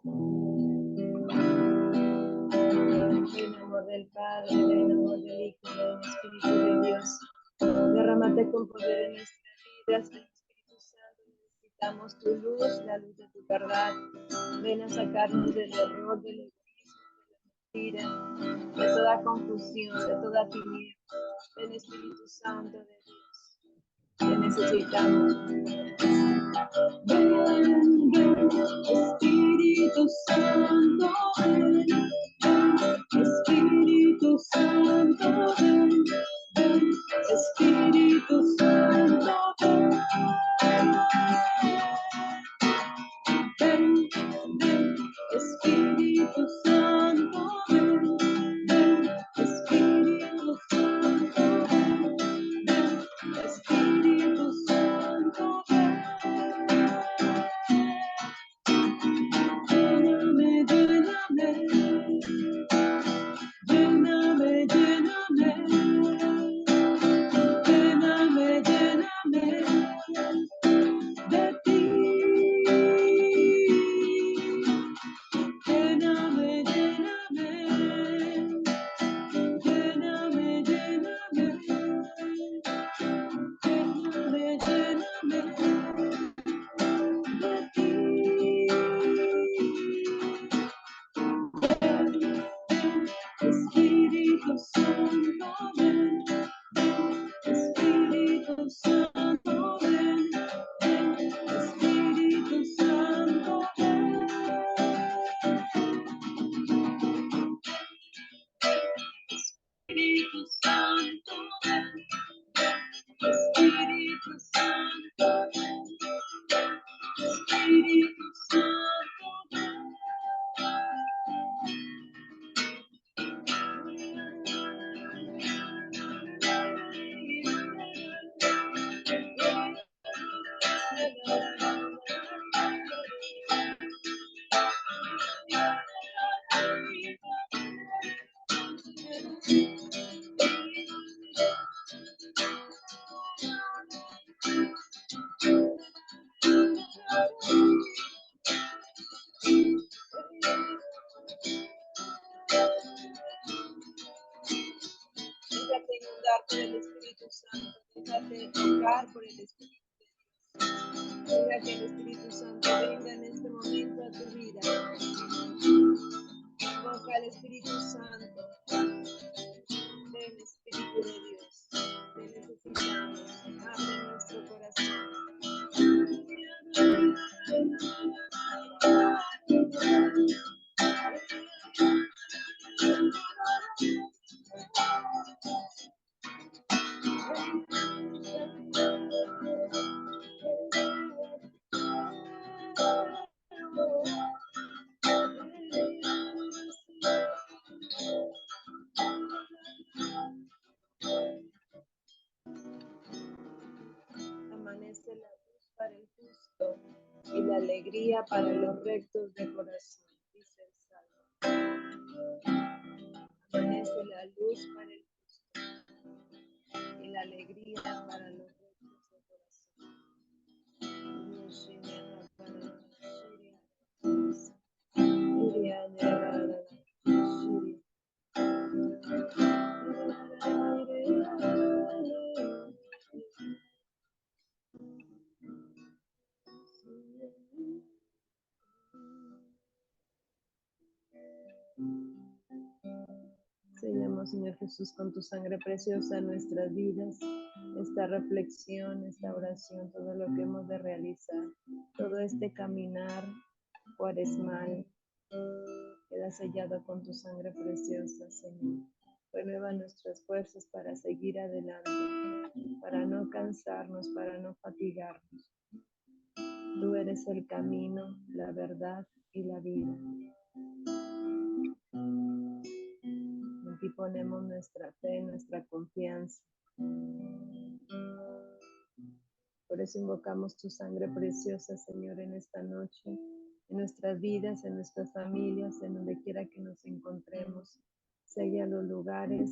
En amor del Padre, en amor del Hijo, del Espíritu de Dios. Derrámate con poder en nuestras vidas, ven Espíritu Santo, necesitamos tu luz, la luz de tu verdad. Ven a sacarnos del error, del egoísmo, de la mentira, de toda confusión, de toda tiniebla. Ven Espíritu Santo de Dios, te necesitamos. Ven, ven, Espíritu Santo, ven, Espíritu Santo, ven, ven, Espíritu Santo, ven, ven, ven, Espíritu Santo, ven, ven, Espíritu Santo, ven, Espíritu Santo, ven. Lléname, lléname, lléname, lléname, lléname, lléname de ti. Lléname, lléname, lléname, lléname, lléname, lléname de ti. Espíritu Santo, ven, Espíritu Santo, ven, Espíritu Santo, ven. Espíritu Santo, ven, Espíritu Santo, ven, Espíritu Santo, ven. Déjate inundar por el Espíritu Santo, déjate tocar por el Espíritu de Dios. Deja que el Espíritu Santo venga en este momento a tu vida. Invoca al Espíritu Santo. Ven, Espíritu de Dios. Te necesitamos. Abre nuestro corazón. Amanece la luz para el justo y la alegría para los rectos de corazón, dice el Salmo. Amanece la luz para el justo y la alegría para los rectos de corazón. Sellamos, Señor Jesús, con tu sangre preciosa en nuestras vidas, esta reflexión, esta oración, todo lo que hemos de realizar, todo este caminar cuaresmal, queda sellado con tu sangre preciosa, Señor. Renueva nuestras fuerzas para seguir adelante, para no cansarnos, para no fatigarnos. Tú eres el camino, la verdad y la vida. En ti ponemos nuestra fe, nuestra confianza. Por eso invocamos tu sangre preciosa, Señor, en esta noche, en nuestras vidas, en nuestras familias, en donde quiera que nos encontremos. Sella los lugares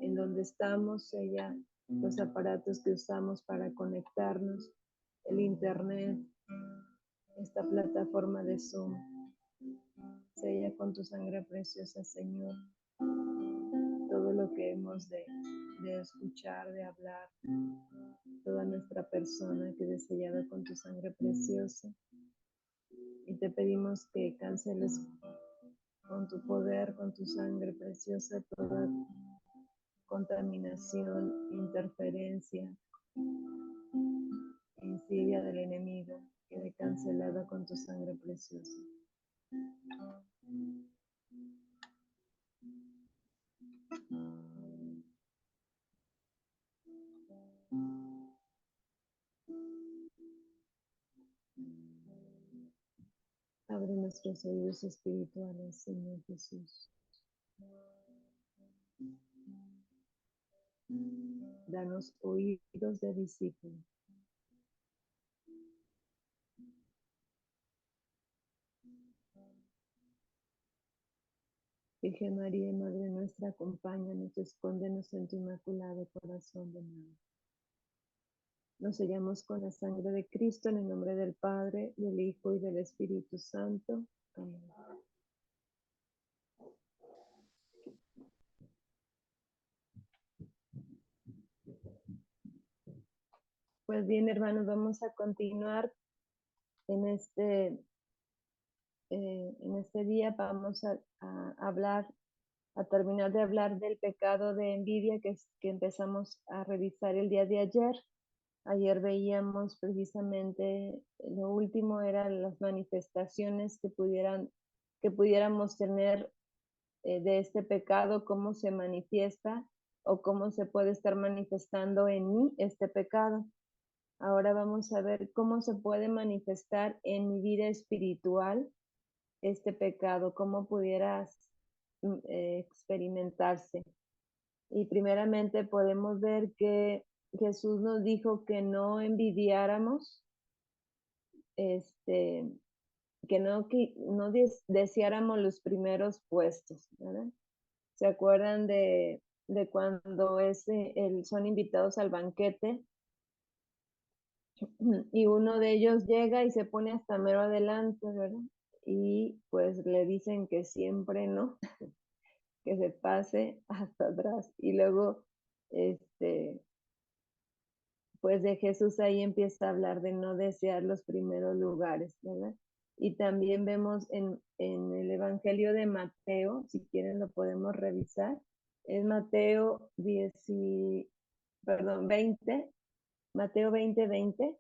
en donde estamos, sella los aparatos que usamos para conectarnos, el internet, esta plataforma de Zoom. Sella con tu sangre preciosa, Señor, todo lo que hemos de escuchar, de hablar, toda nuestra persona quede sellada con tu sangre preciosa. Y te pedimos que canceles con tu poder, con tu sangre preciosa, toda contaminación, interferencia, insidia del enemigo, quede cancelada con tu sangre preciosa. Abre nuestros oídos espirituales, Señor Jesús. Danos oídos de discípulo. Virgen María, Madre nuestra, acompáñanos, escóndenos en tu inmaculado corazón de María. Nos sellamos con la sangre de Cristo en el nombre del Padre, del Hijo y del Espíritu Santo. Amén. Pues bien, hermanos, vamos a continuar en este día. Vamos a hablar, a terminar de hablar del pecado de envidia que empezamos a revisar el día de ayer. Ayer veíamos precisamente, lo último eran las manifestaciones que pudiéramos tener de este pecado, cómo se manifiesta o cómo se puede estar manifestando en mí este pecado. Ahora vamos a ver cómo se puede manifestar en mi vida espiritual este pecado, cómo pudieras experimentarse. Y primeramente podemos ver que Jesús nos dijo que no envidiáramos, que no deseáramos los primeros puestos, ¿verdad? ¿Se acuerdan de cuando son invitados al banquete y uno de ellos llega y se pone hasta mero adelante, ¿verdad? Y pues le dicen que siempre no, que se pase hasta atrás. Y luego, pues de Jesús ahí empieza a hablar de no desear los primeros lugares, ¿verdad? Y también vemos en el Evangelio de Mateo, si quieren lo podemos revisar, es Mateo 20, Mateo 20:20.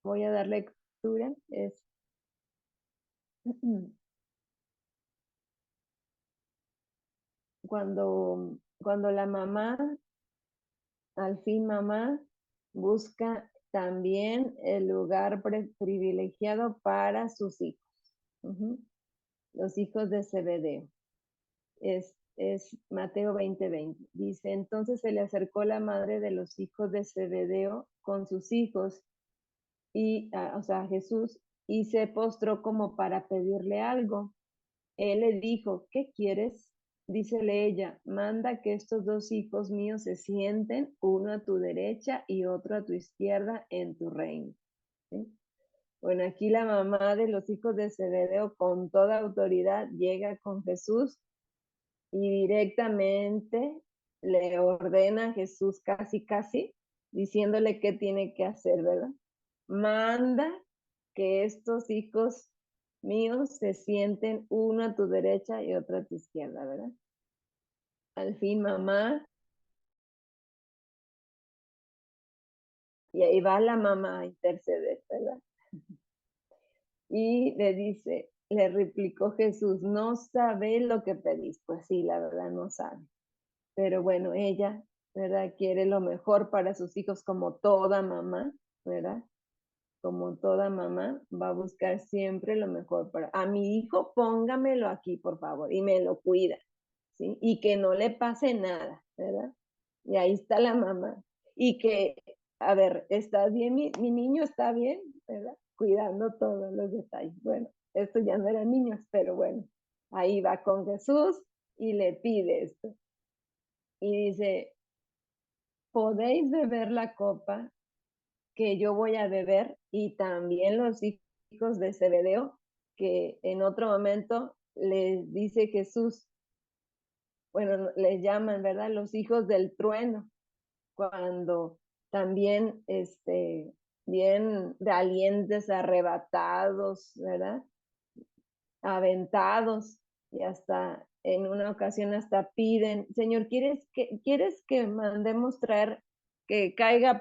Voy a dar lectura, es cuando la mamá, al fin mamá, busca también el lugar privilegiado para sus hijos. Los hijos de Zebedeo. Es Mateo 20:20. Dice, entonces se le acercó la madre de los hijos de Zebedeo con sus hijos, o sea, Jesús, y se postró como para pedirle algo. Él le dijo, ¿qué quieres? Dícele ella, manda que estos dos hijos míos se sienten, uno a tu derecha y otro a tu izquierda en tu reino. ¿Sí? Bueno, aquí la mamá de los hijos de Zebedeo con toda autoridad llega con Jesús y directamente le ordena a Jesús casi, diciéndole qué tiene que hacer, ¿verdad? Manda que estos hijos míos se sienten uno a tu derecha y otro a tu izquierda, ¿verdad? Al fin, mamá, y ahí va la mamá a interceder, ¿verdad? Y le replicó Jesús, no sabe lo que pedís. Pues sí, la verdad no sabe. Pero bueno, ella, ¿verdad? Quiere lo mejor para sus hijos como toda mamá, ¿verdad? Como toda mamá va a buscar siempre lo mejor a mi hijo, póngamelo aquí, por favor, y me lo cuida, ¿sí? Y que no le pase nada, ¿verdad? Y ahí está la mamá. Y que, a ver, ¿estás bien? Mi niño está bien, ¿verdad? Cuidando todos los detalles. Bueno, esto ya no eran niños, pero bueno, ahí va con Jesús y le pide esto. Y dice, ¿podéis beber la copa que yo voy a beber? Y también los hijos de Zebedeo que en otro momento les dice Jesús, bueno, les llaman, ¿verdad? Los hijos del trueno, cuando también, bien valientes, arrebatados, ¿verdad? Aventados, y hasta en una ocasión hasta piden, Señor, ¿quieres que mandemos traer, que caiga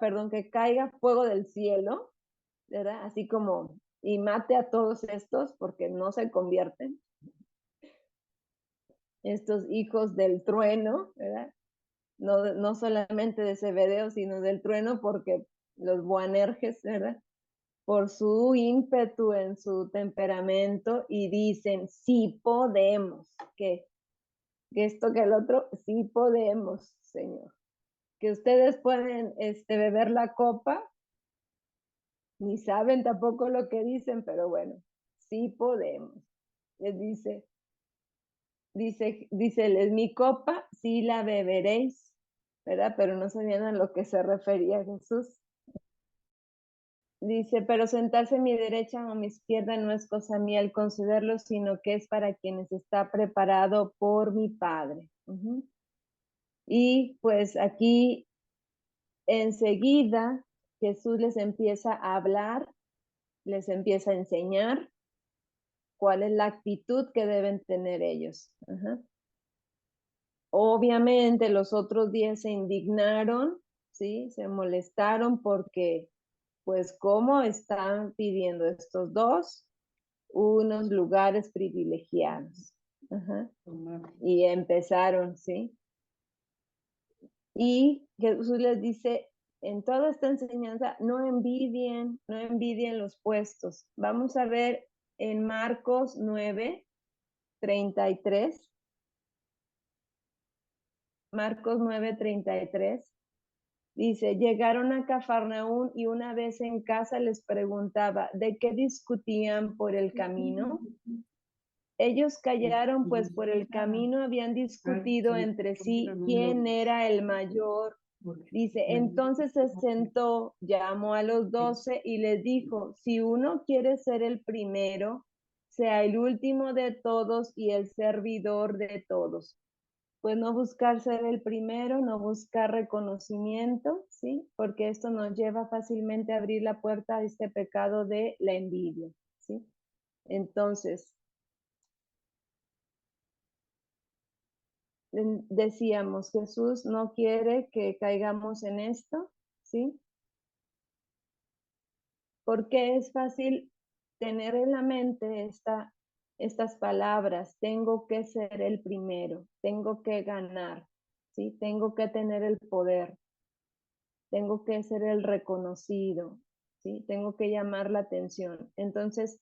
fuego del cielo, ¿verdad? Así como, y mate a todos estos porque no se convierten, estos hijos del trueno, ¿verdad? No solamente de Zebedeo, sino del trueno, porque los Boanerges, ¿verdad? Por su ímpetu en su temperamento, y dicen, sí podemos, que esto que el otro, sí podemos, Señor. Que ustedes pueden beber la copa, ni saben tampoco lo que dicen, pero bueno, sí podemos. Les dice, mi copa sí la beberéis, ¿verdad? Pero no sabían a lo que se refería Jesús. Dice, pero sentarse a mi derecha o a mi izquierda no es cosa mía el concederlo, sino que es para quienes está preparado por mi Padre. Y pues aquí enseguida Jesús les empieza a hablar, les empieza a enseñar cuál es la actitud que deben tener ellos. Obviamente los otros 10 se indignaron, ¿sí? Se molestaron porque, pues, ¿cómo están pidiendo estos dos unos lugares privilegiados? Y empezaron, ¿sí? Y Jesús les dice, en toda esta enseñanza, no envidien los puestos. Vamos a ver en Marcos 9:33. Marcos 9:33. Dice, llegaron a Cafarnaún y una vez en casa les preguntaba, ¿de qué discutían por el camino? Ellos callaron, pues por el camino habían discutido entre sí quién era el mayor. Dice, entonces se sentó, llamó a los 12 y les dijo, si uno quiere ser el primero, sea el último de todos y el servidor de todos. Pues no buscar ser el primero, no buscar reconocimiento, ¿sí? Porque esto nos lleva fácilmente a abrir la puerta a este pecado de la envidia, ¿sí? Entonces, decíamos, Jesús no quiere que caigamos en esto, ¿sí? Porque es fácil tener en la mente estas palabras, tengo que ser el primero, tengo que ganar, ¿sí? Tengo que tener el poder, tengo que ser el reconocido, ¿sí? Tengo que llamar la atención. Entonces,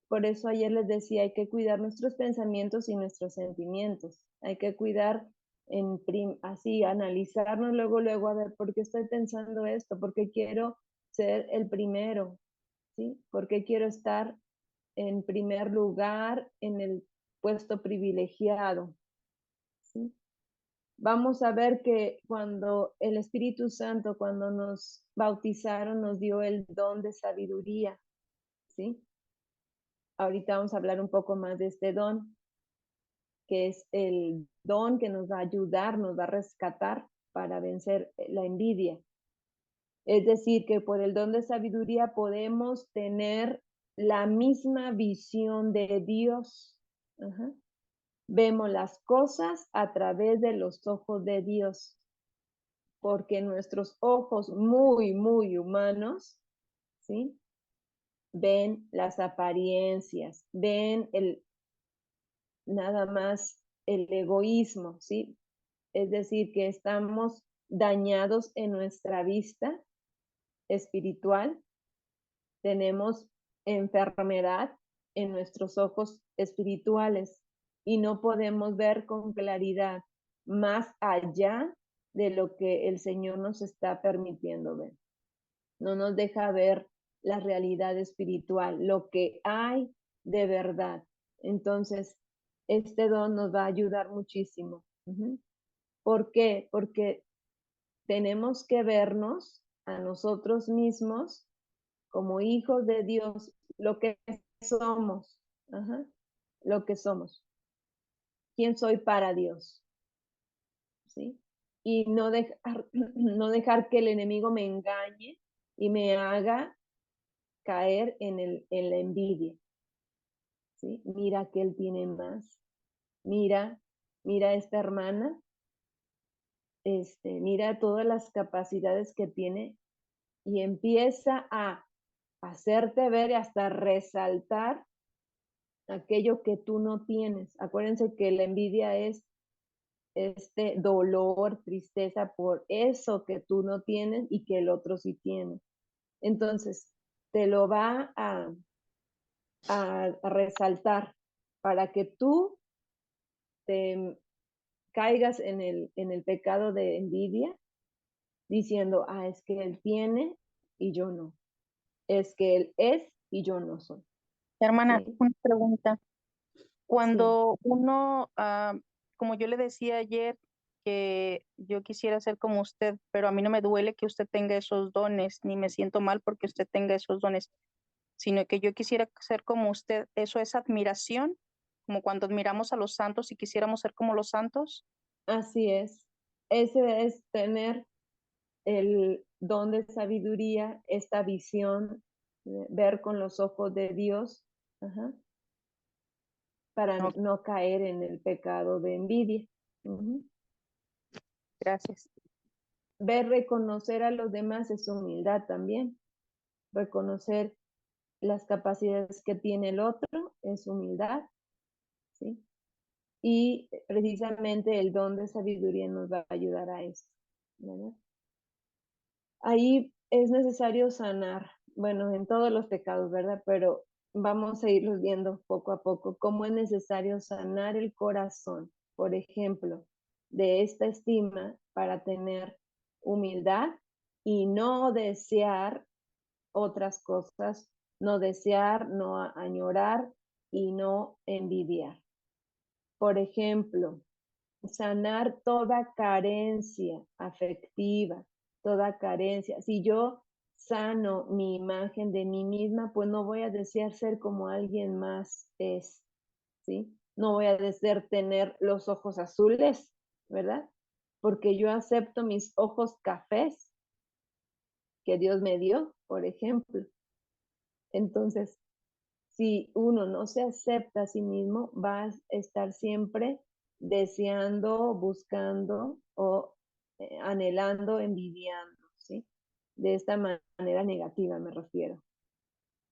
por eso ayer les decía, hay que cuidar nuestros pensamientos y nuestros sentimientos. Hay que cuidar así, analizarnos luego, a ver, ¿por qué estoy pensando esto? ¿Por qué quiero ser el primero? ¿Sí? ¿Por qué quiero estar en primer lugar en el puesto privilegiado? ¿Sí? Vamos a ver que cuando el Espíritu Santo, cuando nos bautizaron, nos dio el don de sabiduría, ¿sí? Ahorita vamos a hablar un poco más de este don, que es el don que nos va a ayudar, nos va a rescatar para vencer la envidia. Es decir, que por el don de sabiduría podemos tener la misma visión de Dios. Vemos las cosas a través de los ojos de Dios, porque nuestros ojos muy humanos, ¿sí? Ven las apariencias, ven nada más el egoísmo, ¿sí? Es decir, que estamos dañados en nuestra vista espiritual, tenemos enfermedad en nuestros ojos espirituales y no podemos ver con claridad más allá de lo que el Señor nos está permitiendo ver. No nos deja ver la realidad espiritual, lo que hay de verdad. Entonces, este don nos va a ayudar muchísimo. ¿Por qué? Porque tenemos que vernos a nosotros mismos como hijos de Dios, lo que somos, lo que somos. ¿Quién soy para Dios? ¿Sí? Y no dejar, no dejar que el enemigo me engañe y me haga caer en la envidia. ¿Sí? Mira que él tiene más. Mira esta hermana, mira todas las capacidades que tiene y empieza a hacerte ver y hasta resaltar aquello que tú no tienes. Acuérdense que la envidia es este dolor, tristeza por eso que tú no tienes y que el otro sí tiene. Entonces, te lo va a resaltar para que tú te caigas en el pecado de envidia, diciendo, es que él tiene y yo no. Es que él es y yo no soy. Hermana, ¿Sí? una pregunta. Sí, Cuando uno, como yo le decía ayer, que yo quisiera ser como usted, pero a mí no me duele que usted tenga esos dones, ni me siento mal porque usted tenga esos dones, sino que yo quisiera ser como usted. ¿Eso es admiración? Como cuando admiramos a los santos y quisiéramos ser como los santos. así es. Ese es tener el don de sabiduría, esta visión, ver con los ojos de Dios, para No, no caer en el pecado de envidia. gracias. Ver, reconocer a los demás es humildad también. Reconocer las capacidades que tiene el otro es humildad, ¿sí? Y precisamente el don de sabiduría nos va a ayudar a esto, ¿verdad? Ahí es necesario sanar, bueno, en todos los pecados, ¿verdad? Pero vamos a irlos viendo poco a poco cómo es necesario sanar el corazón, por ejemplo, de esta estima para tener humildad y no desear otras cosas, no desear, no añorar y no envidiar. Por ejemplo, sanar toda carencia afectiva, toda carencia. Si yo sano mi imagen de mí misma, pues no voy a desear ser como alguien más es, ¿sí? No voy a desear tener los ojos azules, ¿verdad? Porque yo acepto mis ojos cafés que Dios me dio, por ejemplo. Entonces, si uno no se acepta a sí mismo, va a estar siempre deseando, buscando o anhelando, envidiando, ¿sí? De esta manera negativa me refiero.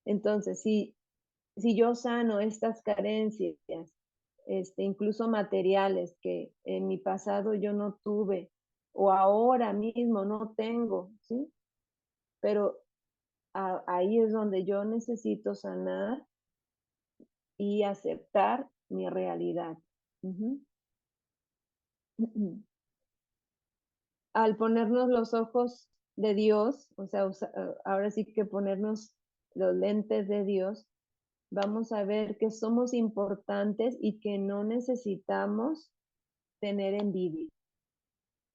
Entonces, si yo sano estas carencias, incluso materiales que en mi pasado yo no tuve o ahora mismo no tengo, ¿sí? Pero ahí es donde yo necesito sanar y aceptar mi realidad. Al ponernos los ojos de Dios, o sea, ahora sí que ponernos los lentes de Dios, vamos a ver que somos importantes y que no necesitamos tener envidia,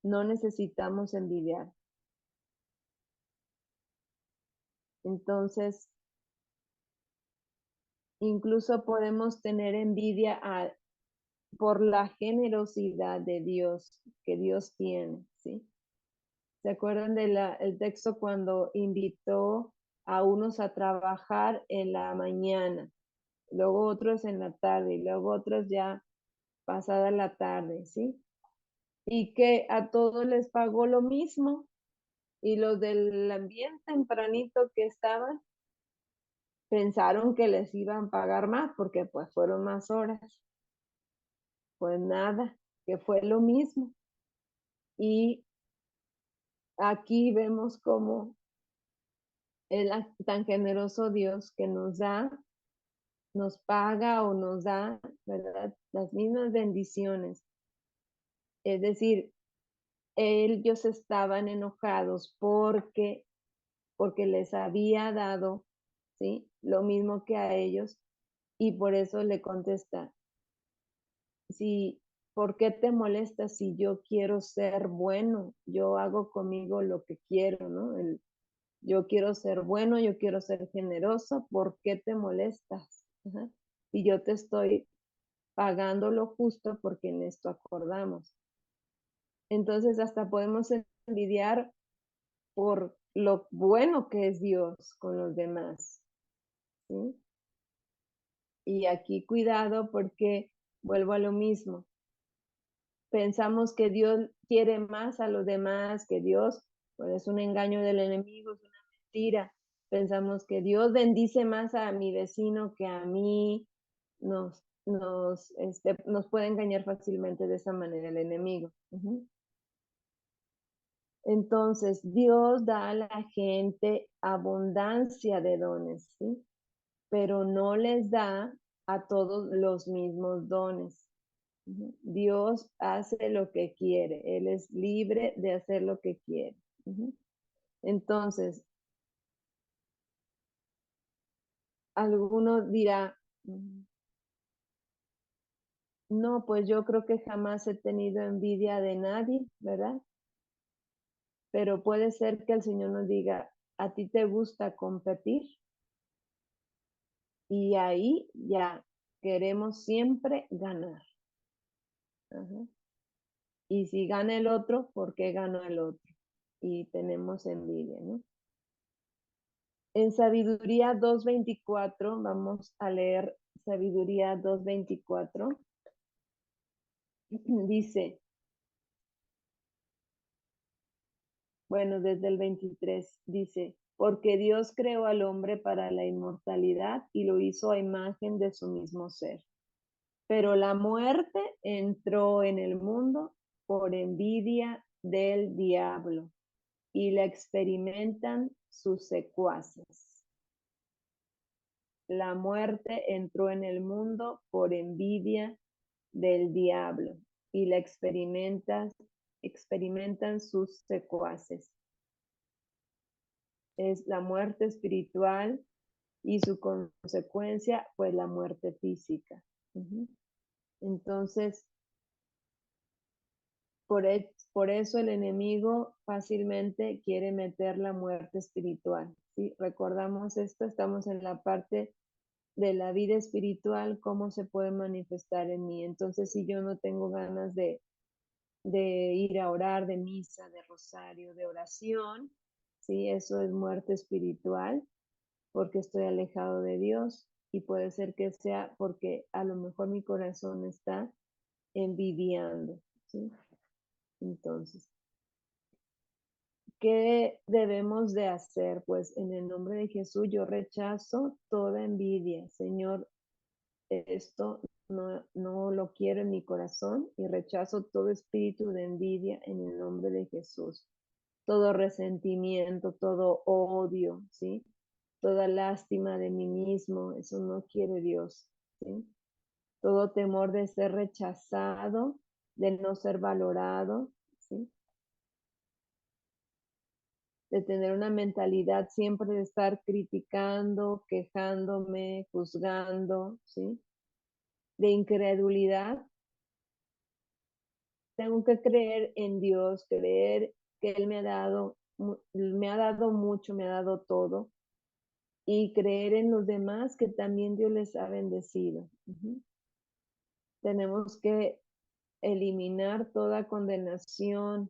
no necesitamos envidiar. Entonces, incluso podemos tener envidia por la generosidad de Dios que Dios tiene, ¿sí? ¿Se acuerdan del texto cuando invitó a unos a trabajar en la mañana, luego otros en la tarde y luego otros ya pasada la tarde, ¿sí? Y que a todos les pagó lo mismo y los del ambiente tempranito que estaban pensaron que les iban a pagar más porque pues fueron más horas. Pues nada, que fue lo mismo. Y aquí vemos cómo es tan generoso Dios que nos paga o nos da, ¿verdad? Las mismas bendiciones. Es decir, ellos estaban enojados porque les había dado, ¿sí? Lo mismo que a ellos y por eso le contesta, si, ¿por qué te molestas si yo quiero ser bueno? Yo hago conmigo lo que quiero, ¿no? Yo quiero ser bueno, yo quiero ser generoso, ¿por qué te molestas? Ajá. y yo te estoy pagando lo justo porque en esto acordamos. Entonces hasta podemos envidiar por lo bueno que es Dios con los demás, ¿sí? Y aquí cuidado porque vuelvo a lo mismo. Pensamos que Dios quiere más a los demás, que Dios, pues es un engaño del enemigo, es una mentira. Pensamos que Dios bendice más a mi vecino que a mí. Nos puede engañar fácilmente de esa manera el enemigo. Entonces, Dios da a la gente abundancia de dones, ¿sí? Pero no les da a todos los mismos dones. Dios hace lo que quiere, Él es libre de hacer lo que quiere. Entonces, alguno dirá, no, pues yo creo que jamás he tenido envidia de nadie, ¿verdad? Pero puede ser que el Señor nos diga, ¿a ti te gusta competir? Y ahí ya queremos siempre ganar. Ajá. Y si gana el otro, ¿por qué ganó el otro? Y tenemos envidia, ¿no? En Sabiduría 2:24, vamos a leer Sabiduría 2:24. Dice, bueno, desde el 23, dice, porque Dios creó al hombre para la inmortalidad y lo hizo a imagen de su mismo ser. Pero la muerte entró en el mundo por envidia del diablo y la experimentan sus secuaces. La muerte entró en el mundo por envidia del diablo y la experimentan sus secuaces. Es la muerte espiritual y su consecuencia, pues la muerte física. Entonces, por eso el enemigo fácilmente quiere meter la muerte espiritual. ¿Sí? Recordamos esto, estamos en la parte de la vida espiritual, cómo se puede manifestar en mí. Entonces, si yo no tengo ganas de ir a orar, de misa, de rosario, de oración, ¿sí? Eso es muerte espiritual, porque estoy alejado de Dios y puede ser que sea porque a lo mejor mi corazón está envidiando, ¿sí? Entonces, ¿qué debemos de hacer? Pues en el nombre de Jesús yo rechazo toda envidia. Señor, esto no lo quiero en mi corazón y rechazo todo espíritu de envidia en el nombre de Jesús. Todo resentimiento, todo odio, ¿sí? Toda lástima de mí mismo, eso no quiere Dios, ¿sí? Todo temor de ser rechazado, de no ser valorado, ¿sí? De tener una mentalidad siempre de estar criticando, quejándome, juzgando, ¿sí? De incredulidad. Tengo que creer en Dios, creer que Él me ha dado mucho, me ha dado todo, y creer en los demás que también Dios les ha bendecido. Tenemos que eliminar toda condenación,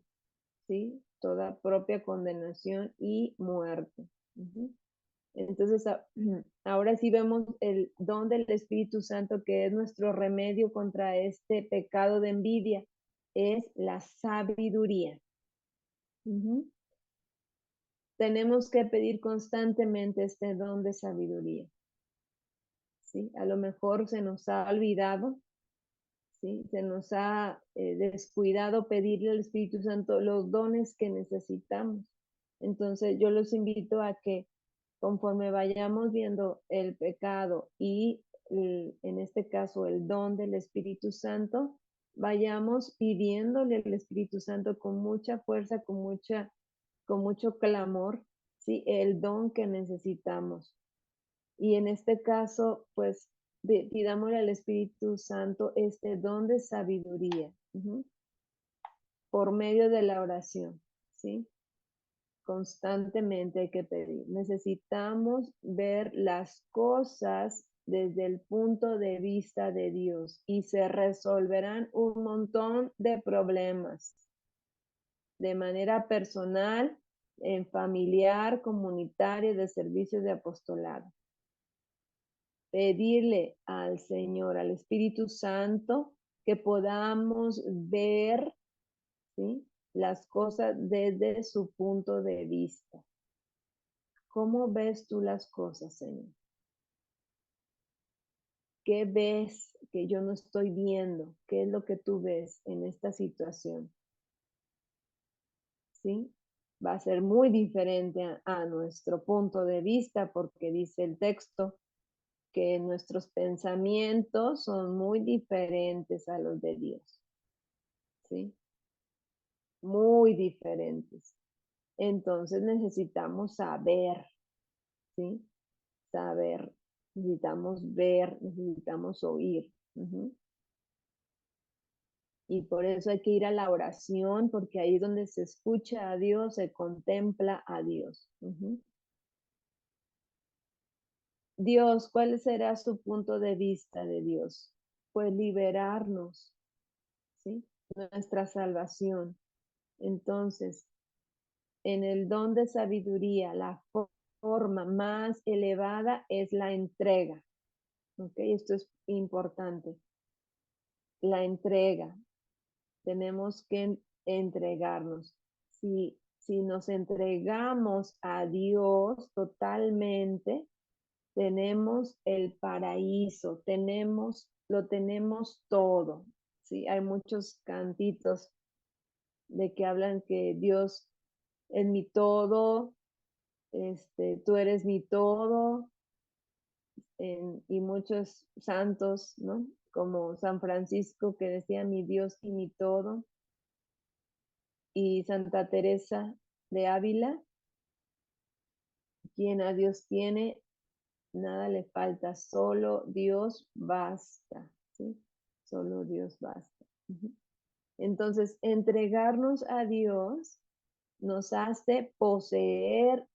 ¿sí? Toda propia condenación y muerte. Entonces, ahora sí vemos el don del Espíritu Santo, que es nuestro remedio contra este pecado de envidia, es la sabiduría. Tenemos que pedir constantemente este don de sabiduría. ¿Sí? A lo mejor se nos ha olvidado, ¿sí? Se nos ha descuidado pedirle al Espíritu Santo los dones que necesitamos. Entonces, yo los invito a que conforme vayamos viendo el pecado y en este caso el don del Espíritu Santo, vayamos pidiéndole al Espíritu Santo con mucha fuerza, con mucho clamor, ¿sí? El don que necesitamos. Y en este caso, pues pidámosle al Espíritu Santo este don de sabiduría por medio de la oración, ¿sí? Constantemente hay que pedir. Necesitamos ver las cosas desde el punto de vista de Dios y se resolverán un montón de problemas de manera personal, en familiar, comunitaria, de servicios de apostolado. Pedirle al Señor, al Espíritu Santo, que podamos ver, ¿sí?, las cosas desde su punto de vista. ¿Cómo ves tú las cosas, Señor? ¿Qué ves que yo no estoy viendo? ¿Qué es lo que tú ves en esta situación? ¿Sí? Va a ser muy diferente a nuestro punto de vista porque dice el texto que nuestros pensamientos son muy diferentes a los de Dios. ¿Sí? Muy diferentes. Entonces necesitamos saber, ¿sí? Saber, necesitamos ver, necesitamos oír. Y por eso hay que ir a la oración, porque ahí es donde se escucha a Dios, se contempla a Dios. Dios, ¿cuál será su punto de vista de Dios? Pues liberarnos, ¿sí? Nuestra salvación. Entonces, en el don de sabiduría, la forma más elevada es la entrega. ¿Ok? Esto es importante. La entrega. Tenemos que entregarnos. Si nos entregamos a Dios totalmente, tenemos el paraíso, lo tenemos todo. ¿Sí? Hay muchos cantitos de que hablan que Dios es mi todo, tú eres mi todo, y muchos santos, ¿no? Como San Francisco que decía mi Dios y mi todo, y Santa Teresa de Ávila, quien a Dios tiene, nada le falta, solo Dios basta, ¿sí? Solo Dios basta. Entonces, entregarnos a Dios nos hace poseer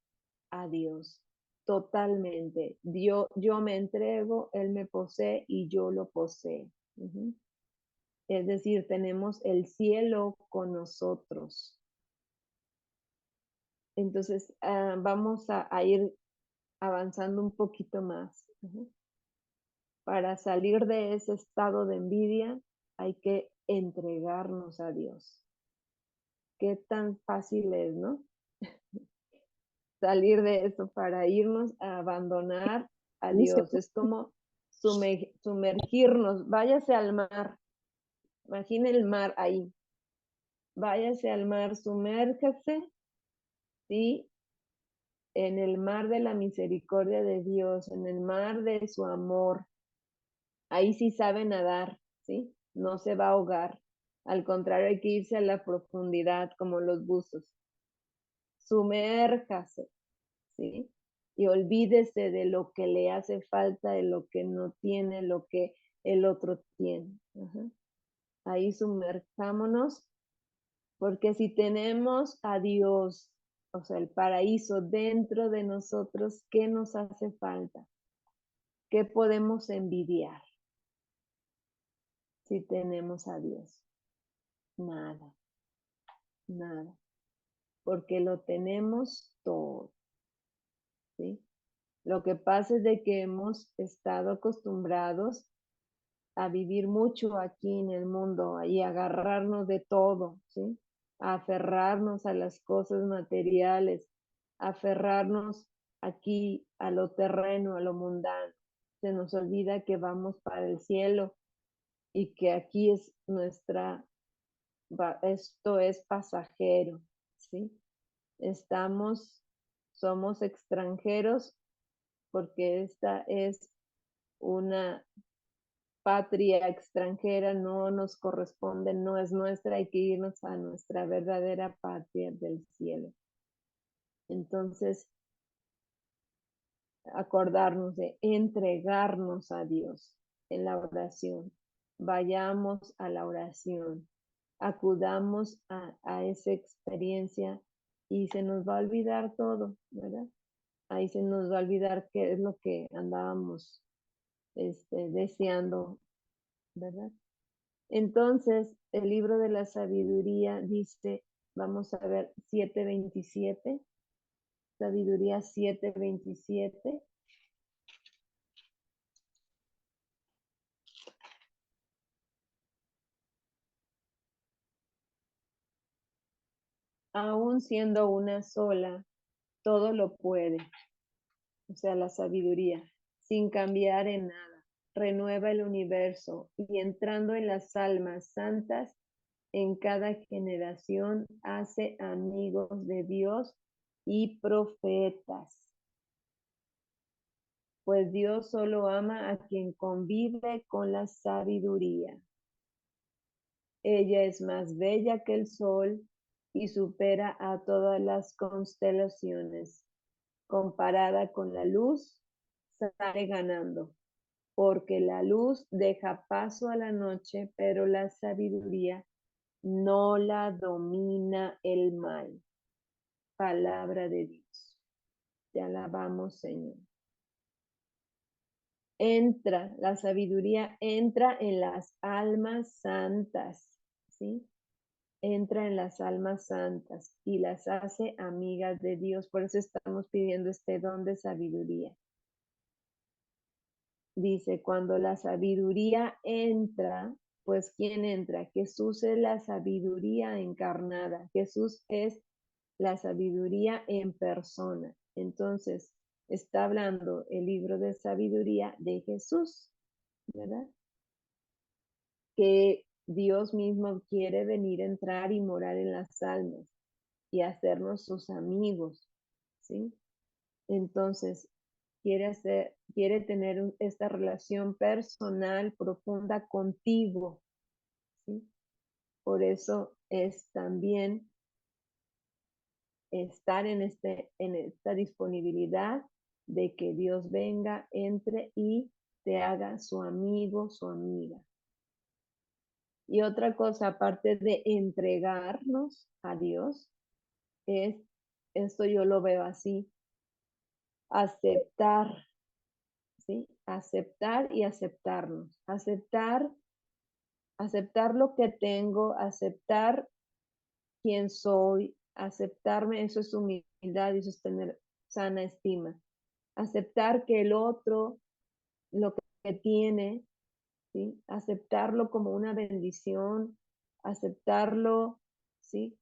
a Dios totalmente. Yo me entrego, Él me posee y yo lo poseo. Es decir, tenemos el cielo con nosotros. Entonces, vamos a ir avanzando un poquito más. Para salir de ese estado de envidia, hay que entregarnos a Dios. Qué tan fácil es, ¿no? Salir de eso para irnos a abandonar a Dios. Es como sumergirnos. Váyase al mar. Imagine el mar ahí. Váyase al mar, sumérjase, ¿sí? En el mar de la misericordia de Dios, en el mar de su amor. Ahí sí sabe nadar, ¿sí? No se va a ahogar. Al contrario, hay que irse a la profundidad como los buzos. Sumérjase, ¿sí? Y olvídese de lo que le hace falta, de lo que no tiene, lo que el otro tiene. Ahí sumerjámonos, porque si tenemos a Dios, o sea, el paraíso dentro de nosotros, ¿qué nos hace falta? ¿Qué podemos envidiar si tenemos a Dios? Nada, nada, porque lo tenemos todo, ¿sí? Lo que pasa es de que hemos estado acostumbrados a vivir mucho aquí en el mundo y agarrarnos de todo, ¿sí? A aferrarnos a las cosas materiales, a aferrarnos aquí a lo terreno, a lo mundano. Se nos olvida que vamos para el cielo y que aquí es esto es pasajero, ¿sí? Somos extranjeros porque esta es una patria extranjera, no nos corresponde, no es nuestra, hay que irnos a nuestra verdadera patria del cielo. Entonces, acordarnos de entregarnos a Dios en la oración. Vayamos a la oración, acudamos a esa experiencia y se nos va a olvidar todo, ¿verdad? Ahí se nos va a olvidar qué es lo que andábamos deseando, ¿verdad? Entonces, el libro de la sabiduría dice, vamos a ver, 7:27, sabiduría 7:27. Aún siendo una sola, todo lo puede, o sea, la sabiduría, sin cambiar en nada. Renueva el universo y entrando en las almas santas, en cada generación hace amigos de Dios y profetas. Pues Dios solo ama a quien convive con la sabiduría. Ella es más bella que el sol y supera a todas las constelaciones. Comparada con la luz, sale ganando, porque la luz deja paso a la noche, pero la sabiduría no la domina el mal. Palabra de Dios. Te alabamos, Señor. La sabiduría entra en las almas santas, ¿sí? Entra en las almas santas y las hace amigas de Dios. Por eso estamos pidiendo este don de sabiduría. Dice, cuando la sabiduría entra, pues ¿quién entra? Jesús es la sabiduría encarnada. Jesús es la sabiduría en persona. Entonces, está hablando el libro de sabiduría de Jesús, ¿verdad? Que Dios mismo quiere venir a entrar y morar en las almas y hacernos sus amigos, ¿sí? Entonces, quiere tener esta relación personal profunda contigo, ¿sí? Por eso es también estar en esta disponibilidad de que Dios venga, entre y te haga su amigo, su amiga. Y otra cosa, aparte de entregarnos a Dios, es, esto yo lo veo así, aceptar, ¿sí? Aceptar y aceptarnos. Aceptar lo que tengo, aceptar quién soy, aceptarme, eso es humildad, eso es tener sana estima. Aceptar que el otro, lo que tiene, ¿sí? Aceptarlo como una bendición, aceptarlo, ¿sí?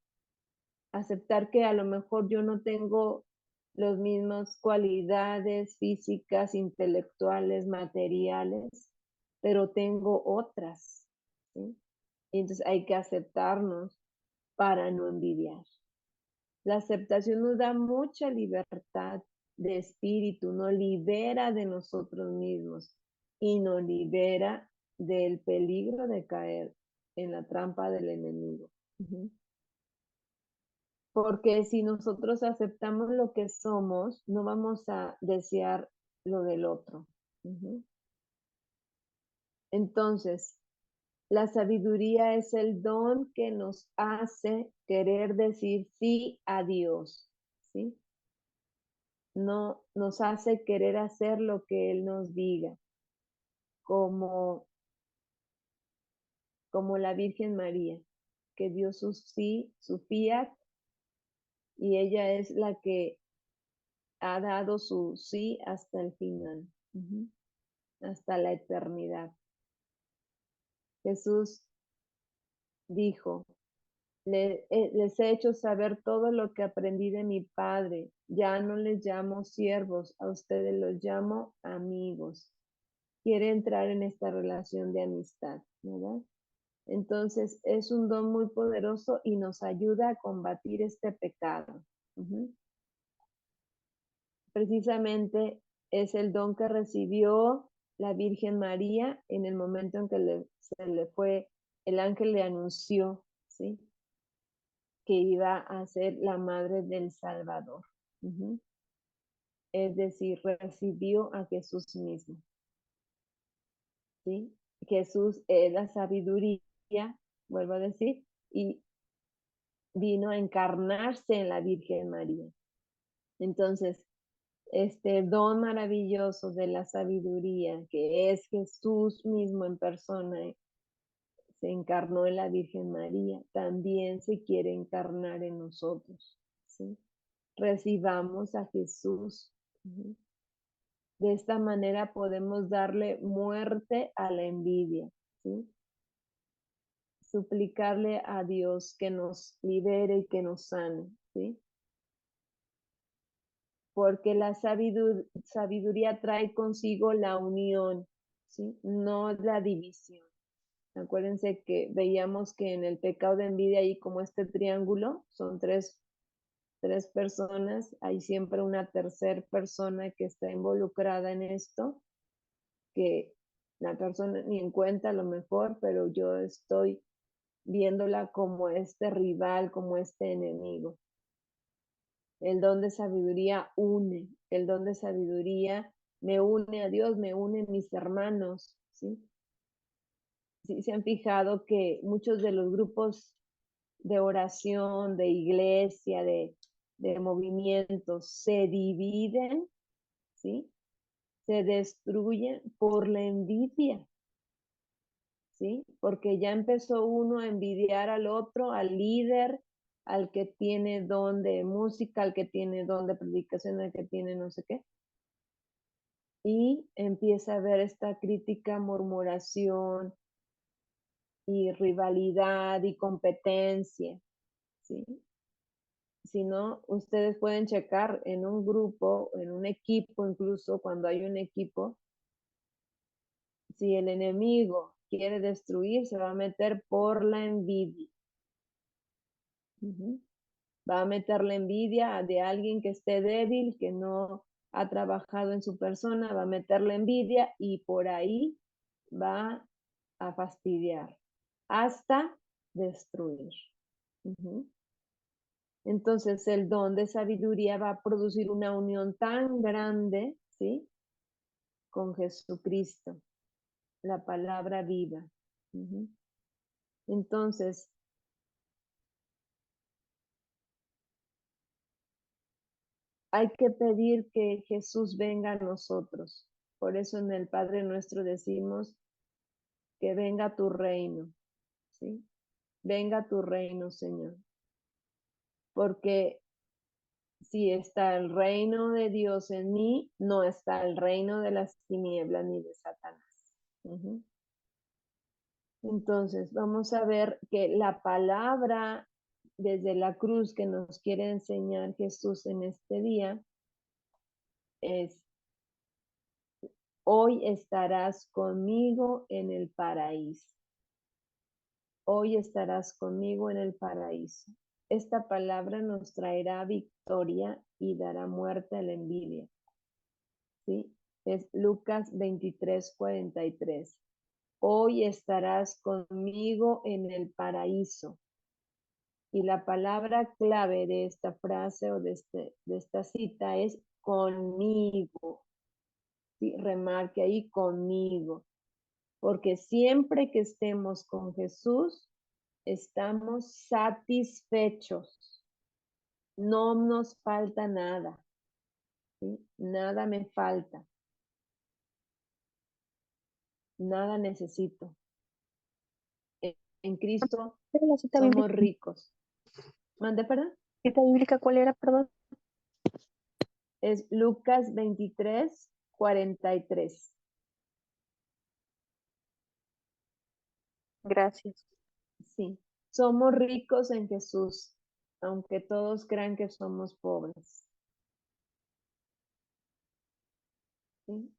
Aceptar que a lo mejor yo no tengo las mismas cualidades físicas, intelectuales, materiales, pero tengo otras, ¿sí? Y entonces hay que aceptarnos para no envidiar. La aceptación nos da mucha libertad de espíritu, nos libera de nosotros mismos y nos libera del peligro de caer en la trampa del enemigo. Porque si nosotros aceptamos lo que somos, no vamos a desear lo del otro. Entonces, la sabiduría es el don que nos hace querer decir sí a Dios, ¿sí? No nos hace querer hacer lo que Él nos diga, como, como la Virgen María, que dio su sí, su fiat, y ella es la que ha dado su sí hasta el final, hasta la eternidad. Jesús dijo, les he hecho saber todo lo que aprendí de mi Padre. Ya no les llamo siervos, a ustedes los llamo amigos. Quiere entrar en esta relación de amistad, ¿verdad? Entonces es un don muy poderoso y nos ayuda a combatir este pecado. Precisamente es el don que recibió la Virgen María en el momento en que se le fue, el ángel le anunció, ¿sí? Que iba a ser la madre del Salvador. Es decir, recibió a Jesús mismo. ¿Sí? Jesús es la sabiduría, vuelvo a decir, y vino a encarnarse en la Virgen María. Entonces, este don maravilloso de la sabiduría, que es Jesús mismo en persona, se encarnó en la Virgen María, también se quiere encarnar en nosotros, ¿sí? Recibamos a Jesús. De esta manera podemos darle muerte a la envidia, ¿sí? Suplicarle a Dios que nos libere y que nos sane, ¿sí? Porque la sabiduría trae consigo la unión, ¿sí? No la división. Acuérdense que veíamos que en el pecado de envidia hay como este triángulo, son tres personas, hay siempre una tercera persona que está involucrada en esto, que la persona ni en cuenta a lo mejor, pero yo estoy viéndola como este rival, como este enemigo. El don de sabiduría une, el don de sabiduría me une a Dios, me une a mis hermanos, ¿sí? Sí, se han fijado que muchos de los grupos de oración, de iglesia, de movimientos se dividen, ¿sí? Se destruyen por la envidia, ¿sí? Porque ya empezó uno a envidiar al otro, al líder, al que tiene don de música, al que tiene don de predicación, al que tiene no sé qué. Y empieza a haber esta crítica, murmuración y rivalidad y competencia, ¿sí? Si no, ustedes pueden checar en un grupo, en un equipo, incluso cuando hay un equipo, si el enemigo quiere destruir, se va a meter por la envidia. Va a meter la envidia de alguien que esté débil, que no ha trabajado en su persona, va a meter la envidia y por ahí va a fastidiar hasta destruir. Entonces el don de sabiduría va a producir una unión tan grande, ¿sí? Con Jesucristo, la palabra viva. Entonces, hay que pedir que Jesús venga a nosotros. Por eso en el Padre Nuestro decimos que venga tu reino, ¿sí? Venga tu reino, Señor. Porque si está el reino de Dios en mí, no está el reino de las tinieblas ni de Satanás. Entonces, vamos a ver que la palabra desde la cruz que nos quiere enseñar Jesús en este día es: hoy estarás conmigo en el paraíso. Hoy estarás conmigo en el paraíso. Esta palabra nos traerá victoria y dará muerte a la envidia. ¿Sí? Es Lucas 23:43. Hoy estarás conmigo en el paraíso. Y la palabra clave de esta frase o de esta cita es conmigo. ¿Sí? Remarque ahí conmigo. Porque siempre que estemos con Jesús, estamos satisfechos. No nos falta nada. ¿Sí? Nada me falta. Nada necesito. En Cristo La cita somos bíblica, ricos. ¿Mande, perdón? cita bíblica, ¿cuál era, perdón? Es Lucas 23:43. Gracias. Sí, somos ricos en Jesús, aunque todos crean que somos pobres. ¿Sí?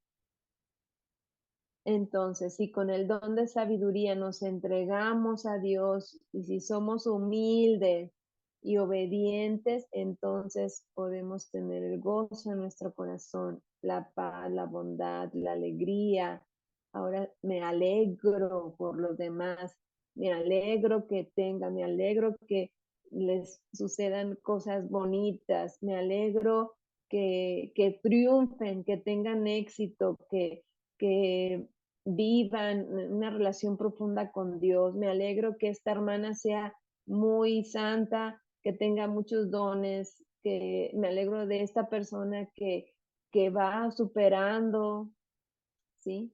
Entonces, si con el don de sabiduría nos entregamos a Dios y si somos humildes y obedientes, entonces podemos tener el gozo en nuestro corazón, la paz, la bondad, la alegría. Ahora me alegro por los demás, me alegro me alegro que les sucedan cosas bonitas, me alegro que triunfen, que tengan éxito, que vivan una relación profunda con Dios. Me alegro que esta hermana sea muy santa, que tenga muchos dones, que me alegro de esta persona que que va superando, ¿sí?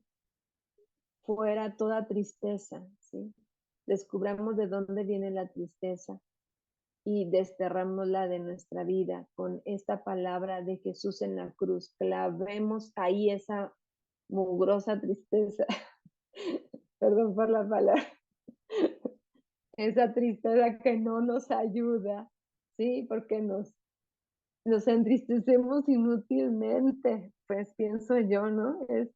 Fuera toda tristeza, ¿sí? Descubramos de dónde viene la tristeza y desterramosla de nuestra vida con esta palabra de Jesús en la cruz. Clavemos ahí esa mugrosa tristeza, perdón por la palabra, esa tristeza que no nos ayuda, ¿sí? Porque nos entristecemos inútilmente, pues pienso yo, ¿no? Es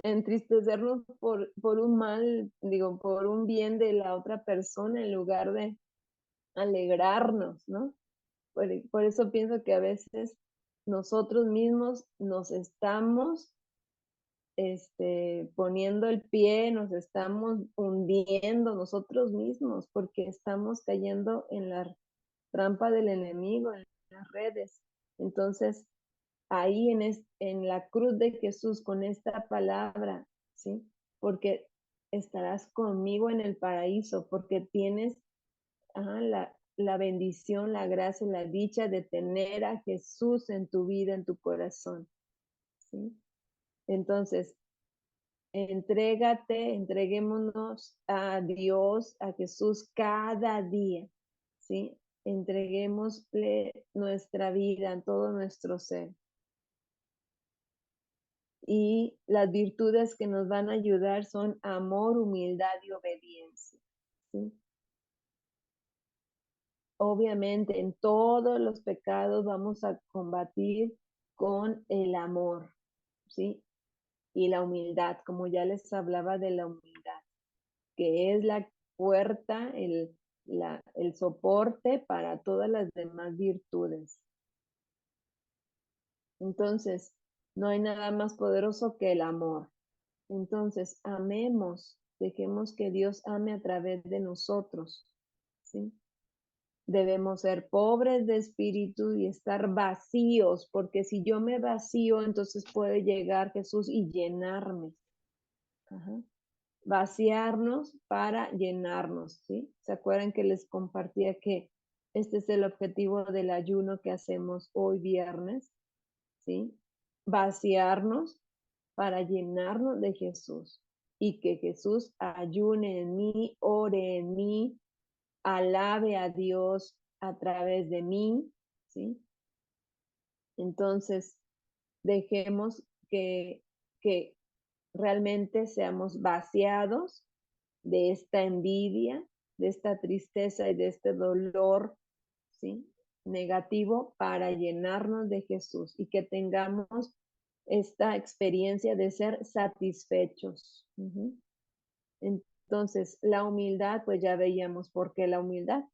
entristecernos por un mal, digo, por un bien de la otra persona en lugar de alegrarnos, ¿no? Por eso pienso que a veces nosotros mismos nos estamos poniendo el pie, nos estamos hundiendo nosotros mismos porque estamos cayendo en la trampa del enemigo, en las redes. Entonces, ahí en la cruz de Jesús con esta palabra, ¿sí? Porque estarás conmigo en el paraíso, porque tienes la bendición, la gracia, la dicha de tener a Jesús en tu vida, en tu corazón, ¿sí? Entonces, entreguémonos a Dios, a Jesús cada día, ¿sí? Entreguémosle nuestra vida, todo nuestro ser. Y las virtudes que nos van a ayudar son amor, humildad y obediencia, ¿sí? Obviamente, en todos los pecados vamos a combatir con el amor, ¿sí? Y la humildad, como ya les hablaba de la humildad, que es la puerta, el soporte para todas las demás virtudes. Entonces, no hay nada más poderoso que el amor. Entonces, amemos, dejemos que Dios ame a través de nosotros, ¿sí? Debemos ser pobres de espíritu y estar vacíos, porque si yo me vacío, entonces puede llegar Jesús y llenarme. Ajá. Vaciarnos para llenarnos, ¿sí? ¿Se acuerdan que les compartía que este es el objetivo del ayuno que hacemos hoy viernes, ¿sí? Vaciarnos para llenarnos de Jesús y que Jesús ayune en mí, ore en mí, alabe a Dios a través de mí, ¿sí? Entonces, dejemos que realmente seamos vaciados de esta envidia, de esta tristeza y de este dolor, ¿sí? Negativo para llenarnos de Jesús y que tengamos esta experiencia de ser satisfechos. Entonces, la humildad, pues ya veíamos por qué la humildad,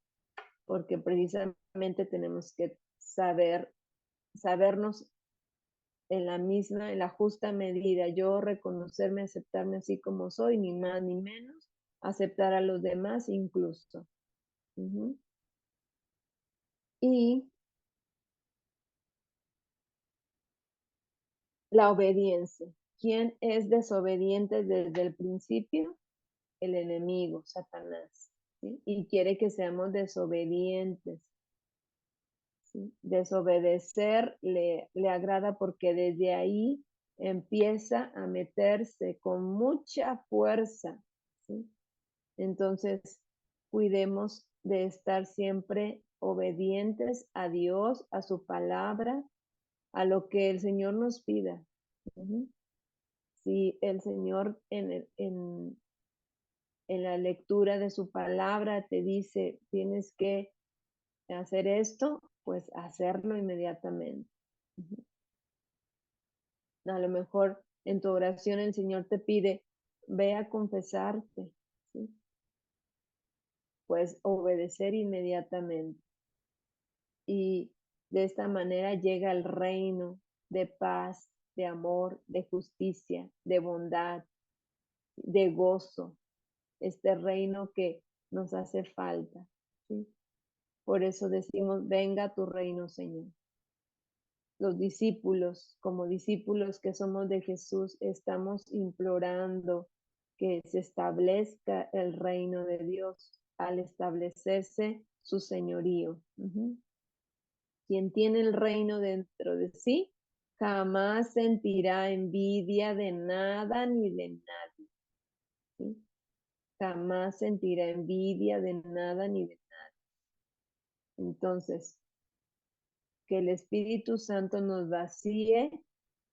porque precisamente tenemos que sabernos en la justa medida, yo reconocerme, aceptarme así como soy, ni más ni menos, aceptar a los demás incluso. Y la obediencia. ¿Quién es desobediente desde el principio? El enemigo, Satanás, ¿sí? Y quiere que seamos desobedientes, ¿sí? Desobedecer le agrada porque desde ahí empieza a meterse con mucha fuerza, ¿sí? Entonces, cuidemos de estar siempre obedientes a Dios, a su palabra, a lo que el Señor nos pida. Si el Señor en la lectura de su palabra te dice, tienes que hacer esto, pues hacerlo inmediatamente. A lo mejor en tu oración el Señor te pide, ve a confesarte, ¿sí? Pues obedecer inmediatamente. Y de esta manera llega el reino de paz, de amor, de justicia, de bondad, de gozo, este reino que nos hace falta, ¿sí? Por eso decimos, venga tu reino, Señor. Los discípulos, como discípulos que somos de Jesús, estamos implorando que se establezca el reino de Dios al establecerse su señorío. Quien tiene el reino dentro de sí, jamás sentirá envidia de nada ni de nadie. ¿Sí? Jamás sentirá envidia de nada ni de nadie. Entonces, que el Espíritu Santo nos vacíe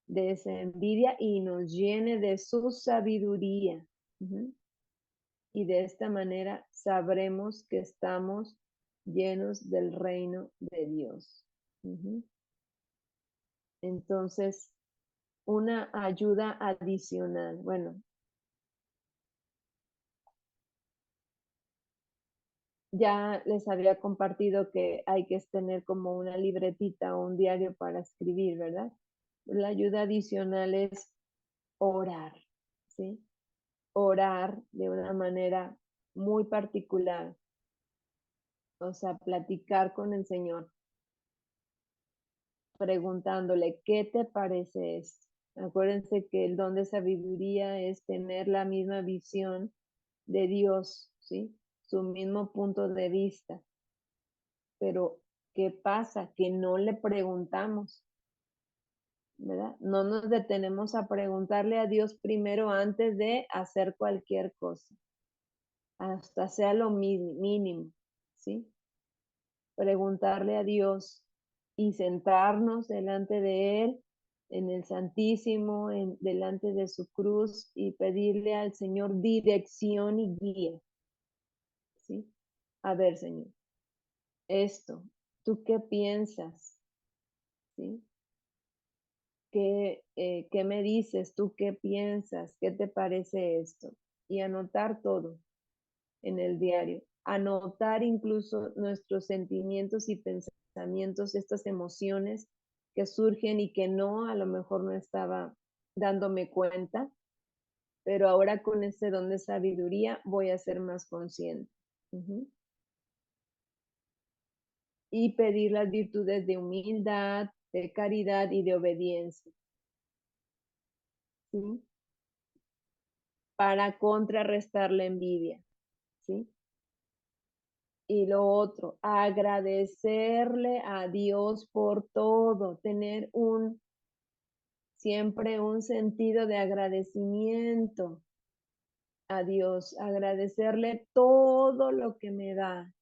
de esa envidia y nos llene de su sabiduría. Y de esta manera sabremos que estamos llenos del reino de Dios. Entonces, una ayuda adicional. Bueno, ya les había compartido que hay que tener como una libretita o un diario para escribir, ¿verdad? La ayuda adicional es orar, ¿sí? Orar de una manera muy particular. O sea, platicar con el Señor, preguntándole, ¿qué te parece esto? Acuérdense que el don de sabiduría es tener la misma visión de Dios, ¿sí? Su mismo punto de vista. Pero, ¿qué pasa? Que no le preguntamos, ¿verdad? No nos detenemos a preguntarle a Dios primero antes de hacer cualquier cosa, hasta sea lo mínimo, ¿sí? Preguntarle a Dios y sentarnos delante de Él en el Santísimo, delante de su cruz y pedirle al Señor dirección y guía, ¿sí? A ver, Señor, esto, ¿tú qué piensas? ¿Sí? ¿Qué me dices? ¿Tú qué piensas? ¿Qué te parece esto? Y anotar todo en el diario. Anotar incluso nuestros sentimientos y pensamientos, estas emociones que surgen y que no, a lo mejor no estaba dándome cuenta, pero ahora con este don de sabiduría voy a ser más consciente. Y pedir las virtudes de humildad, de caridad y de obediencia. ¿Sí? Para contrarrestar la envidia. ¿Sí? Y lo otro, agradecerle a Dios por todo, tener siempre un sentido de agradecimiento a Dios, agradecerle todo lo que me da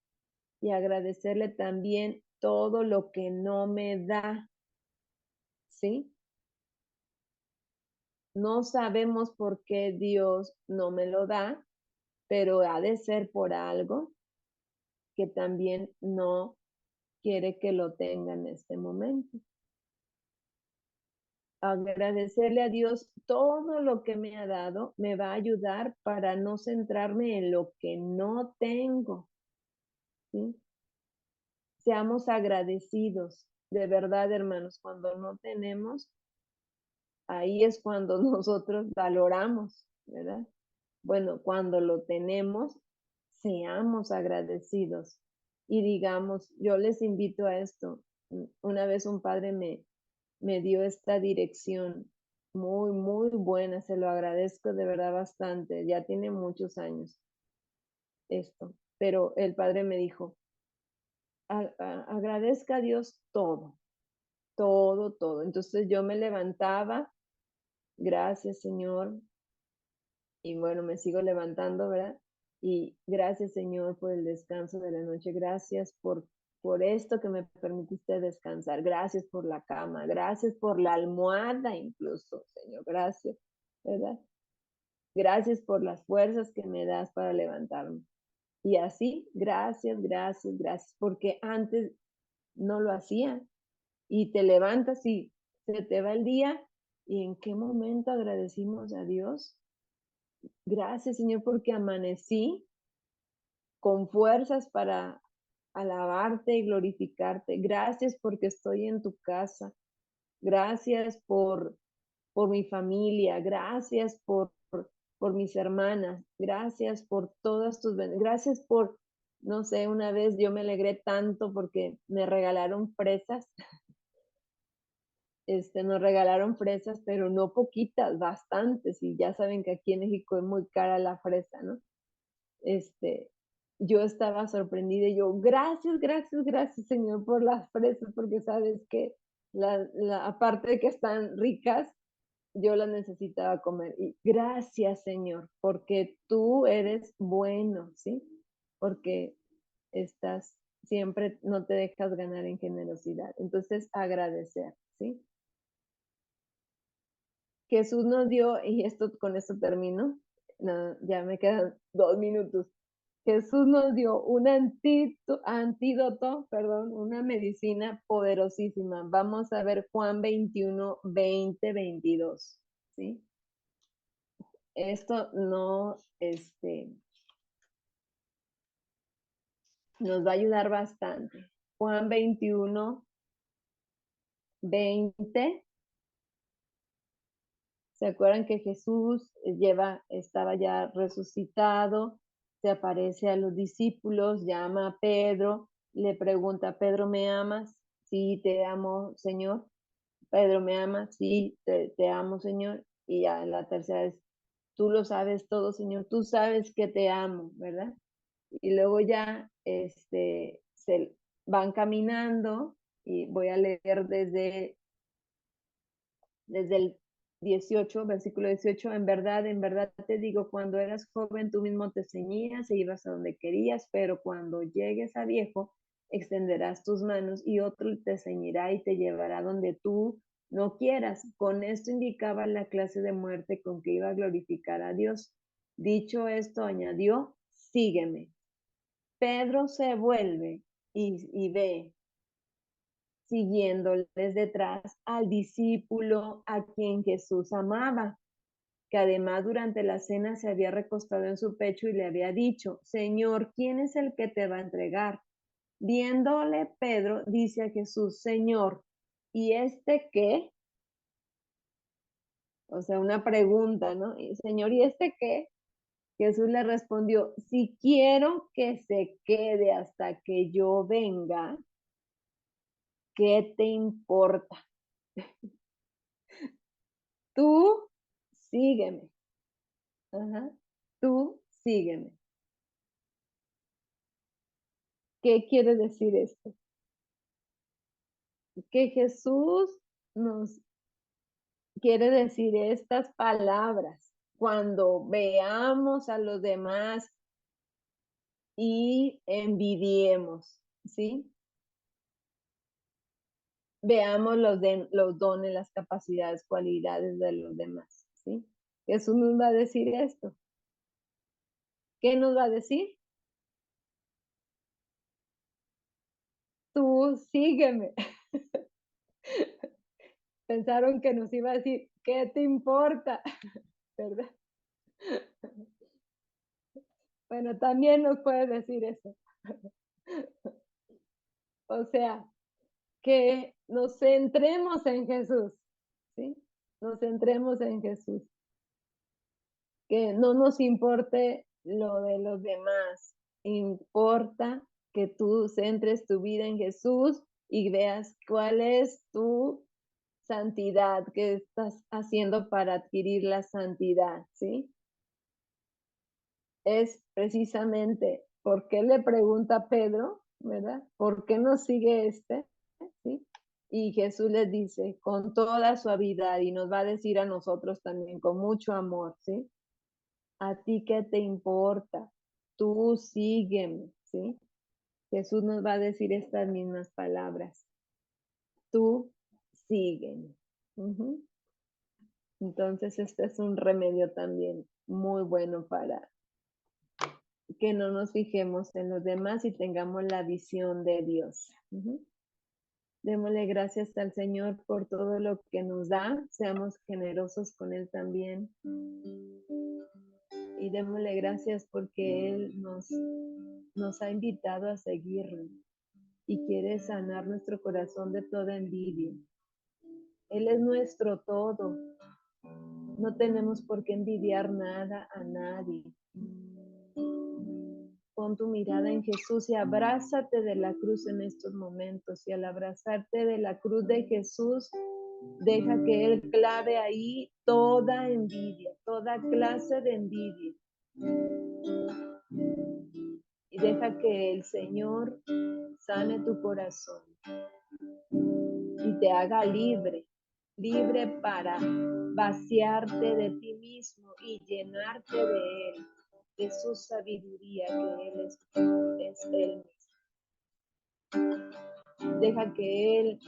y agradecerle también todo lo que no me da, ¿sí? No sabemos por qué Dios no me lo da, pero ha de ser por algo que también no quiere que lo tenga en este momento. Agradecerle a Dios todo lo que me ha dado me va a ayudar para no centrarme en lo que no tengo. ¿Sí? Seamos agradecidos, de verdad, hermanos, cuando no tenemos, ahí es cuando nosotros valoramos, ¿verdad? Bueno, cuando lo tenemos, seamos agradecidos y digamos, yo les invito a esto. Una vez un padre me dio esta dirección muy, muy buena, se lo agradezco de verdad bastante, ya tiene muchos años esto, pero el padre me dijo, agradezca a Dios todo, todo, todo. Entonces yo me levantaba, gracias Señor, y bueno, me sigo levantando, ¿verdad? Y gracias Señor por el descanso de la noche, gracias por esto que me permitiste descansar, gracias por la cama, gracias por la almohada incluso, Señor, gracias, ¿verdad? Gracias por las fuerzas que me das para levantarme. Y así, gracias, gracias, gracias, porque antes no lo hacía. Y te levantas y se te va el día. ¿Y en qué momento agradecimos a Dios? Gracias, Señor, porque amanecí con fuerzas para alabarte y glorificarte. Gracias porque estoy en tu casa. Gracias por mi familia. Gracias por mis hermanas. Gracias por todas tus bendiciones. Gracias por, no sé, una vez yo me alegré tanto porque me regalaron fresas. Nos regalaron fresas, pero no poquitas, bastantes. Y ya saben que aquí en México es muy cara la fresa, ¿no? Yo estaba sorprendida y yo, gracias, gracias, gracias, Señor, por las fresas, porque sabes que aparte de que están ricas, yo las necesitaba comer. Y gracias, Señor, porque tú eres bueno, ¿sí? Porque estás siempre, no te dejas ganar en generosidad. Entonces, agradecer, ¿sí? Jesús nos dio, y con esto termino, no, ya me quedan 2 minutos. Jesús nos dio un antídoto, perdón, una medicina poderosísima. Vamos a ver Juan 21, 20, 22, ¿sí? Esto no, nos va a ayudar bastante. Juan 21, 20. ¿Se acuerdan que Jesús estaba ya resucitado? Se aparece a los discípulos, llama a Pedro, le pregunta, Pedro, ¿me amas? Sí, te amo, Señor. Pedro, ¿me amas? Sí, te amo, Señor. Y ya la tercera es, tú lo sabes todo, Señor, tú sabes que te amo, ¿verdad? Y luego ya se van caminando y voy a leer desde el 18, versículo 18, en verdad te digo, cuando eras joven tú mismo te ceñías e ibas a donde querías, pero cuando llegues a viejo, extenderás tus manos y otro te ceñirá y te llevará donde tú no quieras. Con esto indicaba la clase de muerte con que iba a glorificar a Dios. Dicho esto, añadió, sígueme. Pedro se vuelve y ve siguiéndoles detrás al discípulo a quien Jesús amaba, que además durante la cena se había recostado en su pecho y le había dicho, Señor, ¿quién es el que te va a entregar? Viéndole Pedro, dice a Jesús, Señor, ¿y este qué? O sea, una pregunta, ¿no? Señor, ¿y este qué? Jesús le respondió, si quiero que se quede hasta que yo venga, ¿qué te importa? Tú sígueme. Ajá. Tú sígueme. ¿Qué quiere decir esto? Que Jesús nos quiere decir estas palabras cuando veamos a los demás y envidiemos, ¿sí? Veamos los dones, las capacidades, cualidades de los demás, ¿sí? Jesús nos va a decir esto. ¿Qué nos va a decir? Tú sígueme. Pensaron que nos iba a decir, ¿qué te importa? ¿Verdad? Bueno, también nos puede decir eso. O sea, que nos centremos en Jesús, ¿sí? Nos centremos en Jesús. Que no nos importe lo de los demás. Importa que tú centres tu vida en Jesús y veas cuál es tu santidad, que estás haciendo para adquirir la santidad, ¿sí? Es precisamente por qué le pregunta a Pedro, ¿verdad? ¿Por qué no sigue este? ¿Sí? Y Jesús les dice con toda suavidad y nos va a decir a nosotros también con mucho amor, ¿sí? ¿A ti qué te importa? Tú sígueme, ¿sí? Jesús nos va a decir estas mismas palabras. Tú sígueme. Uh-huh. Entonces, este es un remedio también muy bueno para que no nos fijemos en los demás y tengamos la visión de Dios. Uh-huh. Démosle gracias al Señor por todo lo que nos da, seamos generosos con Él también. Y démosle gracias porque Él nos ha invitado a seguirlo y quiere sanar nuestro corazón de toda envidia. Él es nuestro todo. No tenemos por qué envidiar nada a nadie. Pon tu mirada en Jesús y abrázate de la cruz en estos momentos. Y al abrazarte de la cruz de Jesús, deja que Él clave ahí toda envidia, toda clase de envidia. Y deja que el Señor sane tu corazón. y te haga libre, libre para vaciarte de ti mismo y llenarte de Él, de su sabiduría, que Él es Él mismo. Deja que Él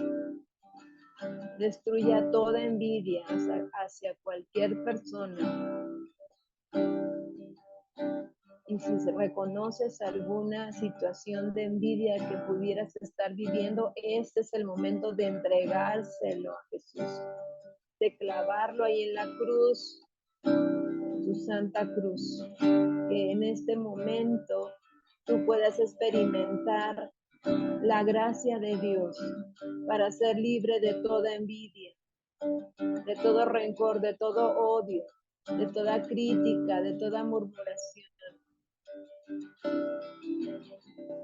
destruya toda envidia hacia cualquier persona. Y si reconoces alguna situación de envidia que pudieras estar viviendo, este es el momento de entregárselo a Jesús, de clavarlo ahí en la cruz, su santa cruz, que en este momento tú puedas experimentar la gracia de Dios para ser libre de toda envidia, de todo rencor, de todo odio, de toda crítica, de toda murmuración,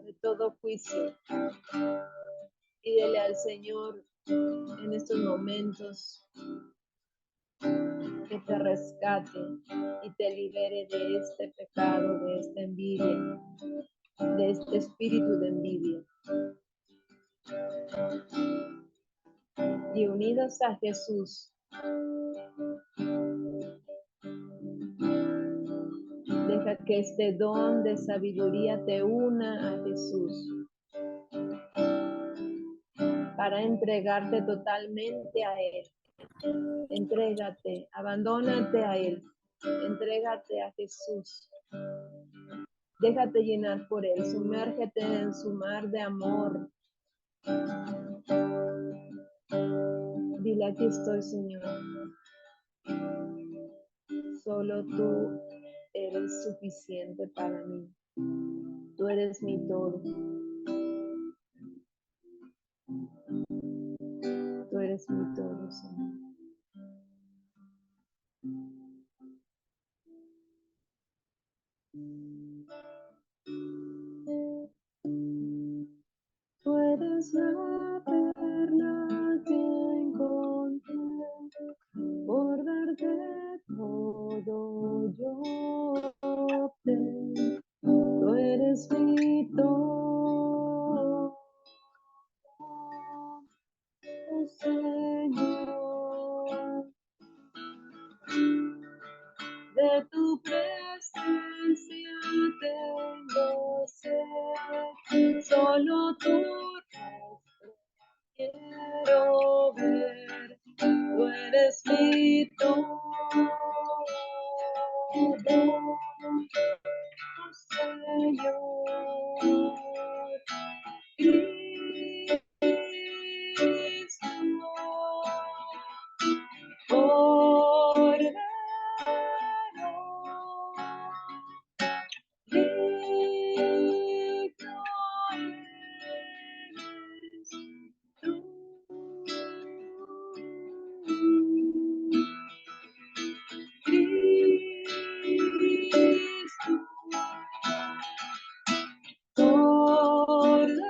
de todo juicio. Pídele al Señor en estos momentos que te rescate y te libere de este pecado, de esta envidia, de este espíritu de envidia. Y unidos a Jesús, deja que este don de sabiduría te una a Jesús para entregarte totalmente a Él. Entrégate, abandónate a Él, entrégate a Jesús. Déjate llenar por Él, sumérgete en su mar de amor. Dile, aquí estoy, Señor. Solo tú eres suficiente para mí. Tú eres mi todo. Tú eres mi todo, Señor. Tú eres la perla que encontré, por darte todo yo opté. Tú eres mi todo, Señor. De tu presencia tengo sed, solo tu rostro quiero ver. Tú eres mi todo, Señor. Cristo, Cordero, digno eres tú. Cristo, Cordero,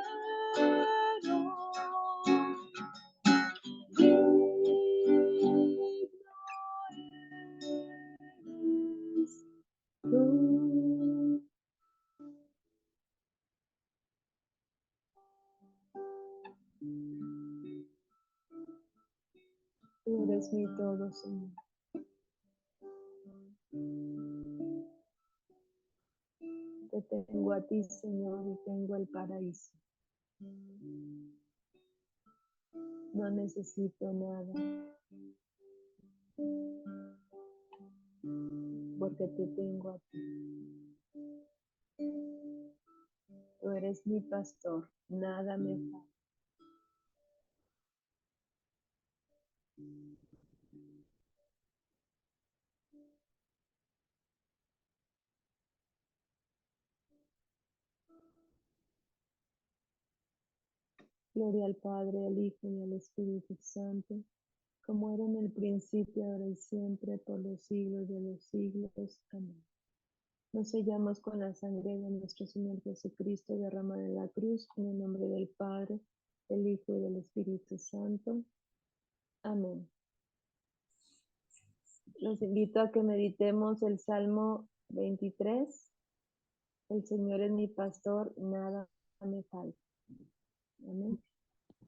tú eres mi todo, Señor. Te tengo a ti, Señor, y tengo el paraíso. No necesito nada, porque te tengo a ti. Tú eres mi pastor, nada me falta. Gloria al Padre, al Hijo y al Espíritu Santo, como era en el principio, ahora y siempre, por los siglos de los siglos. Amén. Nos sellamos con la sangre de nuestro Señor Jesucristo derramada en la cruz, en el nombre del Padre, del Hijo y del Espíritu Santo. Amén. Los invito a que meditemos el Salmo 23. El Señor es mi pastor, nada me falta. Amén.